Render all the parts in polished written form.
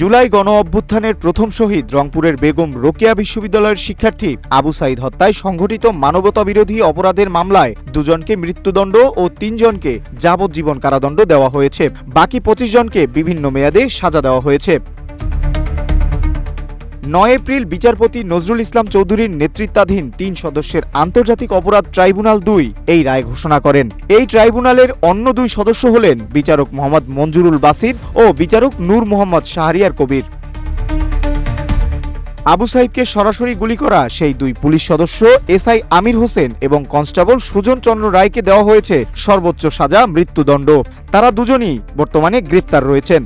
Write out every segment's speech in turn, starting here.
জুলাই গণ অভ্যুত্থানের প্রথম শহীদ রংপুরের বেগম রোকেয়া বিশ্ববিদ্যালয়ের শিক্ষার্থী আবু সাঈদ হত্যায় সংঘটিত মানবতাবিরোধী অপরাধের মামলায় 2 জনকে মৃত্যুদণ্ড ও 3 জনকে যাবজ্জীবন কারাদণ্ড দেওয়া হয়েছে। বাকি 25 জনকে বিভিন্ন মেয়াদে সাজা দেওয়া হয়েছে। 9 এপ্রিল বিচারপতি নজরুল ইসলাম চৌধুরীর নেতৃত্বাধীন 3 সদস্যের আন্তর্জাতিক অপরাধ ট্রাইব্যুনাল 2 এই রায় ঘোষণা করেন। এই ট্রাইব্যুনালের অন্য 2 সদস্য হলেন বিচারক মোহাম্মদ মঞ্জুরুল বাসির ও বিচারক নূর মোহাম্মদ শাহরিয়ার কবির। আবু সাঈদকে সরাসরি গুলি করা সেই 2 পুলিশ সদস্য এসআই আমির হোসেন এবং কনস্টেবল সুজন চন্দ্র রায়কে দেওয়া হয়েছে সর্বোচ্চ সাজা মৃত্যুদণ্ড। তারা দুজনই বর্তমানে গ্রেফতার রয়েছেন।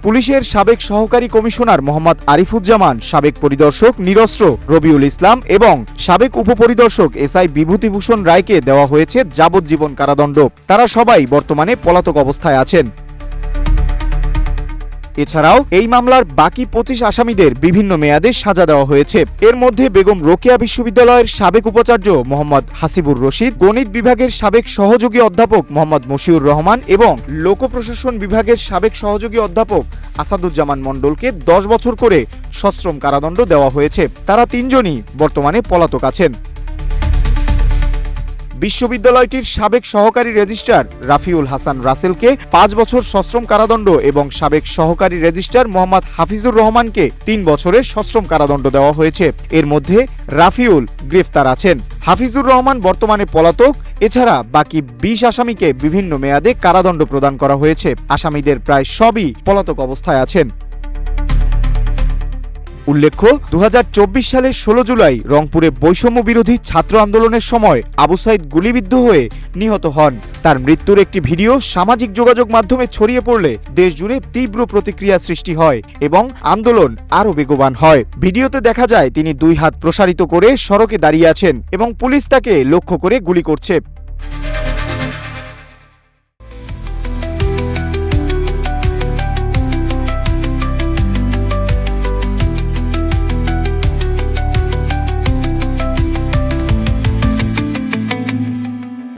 পুলিশের সাবেক সহকারী কমিশনার মোহাম্মদ আরিফুজ্জামান, সাবেক পরিদর্শক নিরস্ত্র রবিউল ইসলাম এবং সাবেক উপপরিদর্শক এসআই বিভূতিভূষণ রায়কে দেওয়া হয়েছে যাবজ্জীবন কারাদণ্ড। তারা সবাই বর্তমানে পলাতক অবস্থায় আছেন। এছাড়াও এই মামলার বাকি 25 আসামিদের বিভিন্ন মেয়াদে সাজা দেওয়া হয়েছে। এর মধ্যে বেগম রোকেয়া বিশ্ববিদ্যালয়ের সাবেক উপাচার্য মোহাম্মদ হাসিবুর রশিদ, গণিত বিভাগের সাবেক সহযোগী অধ্যাপক মোহাম্মদ মশিউর রহমান এবং লোক প্রশাসন বিভাগের সাবেক সহযোগী অধ্যাপক আসাদুজ্জামান মণ্ডলকে 10 বছর করে সশ্রম কারাদণ্ড দেওয়া হয়েছে। তারা 3 জনই বর্তমানে পলাতক আছেন। বিশ্ববিদ্যালয়টির সাবেক সহকারী রেজিস্ট্রার রাফিউল হাসান রাসেলকে 5 বছর সশ্রম কারাদণ্ড এবং সাবেক সহকারী রেজিস্ট্রার মোহাম্মদ হাফিজুর রহমানকে 3 বছরের সশ্রম কারাদণ্ড দেওয়া হয়েছে। এর মধ্যে রাফিউল গ্রেফতার আছেন। হাফিজুর রহমান বর্তমানে পলাতক। এছাড়া বাকি 20 আসামিকে বিভিন্ন মেয়াদে কারাদণ্ড প্রদান করা হয়েছে। আসামিদের প্রায় সবই পলাতক অবস্থায় আছেন। উল্লেখ্য, 2024 সালের 16 জুলাই রংপুরে বৈষম্য বিরোধী ছাত্র আন্দোলনের সময় আবু সাঈদ গুলিবিদ্ধ হয়ে নিহত হন। তার মৃত্যুর একটি ভিডিও সামাজিক যোগাযোগ মাধ্যমে ছড়িয়ে পড়লে দেশজুড়ে তীব্র প্রতিক্রিয়া সৃষ্টি হয় এবং আন্দোলন আরও বেগবান হয়। ভিডিওতে দেখা যায় তিনি 2 হাত প্রসারিত করে সড়কে দাঁড়িয়ে আছেন এবং পুলিশ তাকে লক্ষ্য করে গুলি করছে।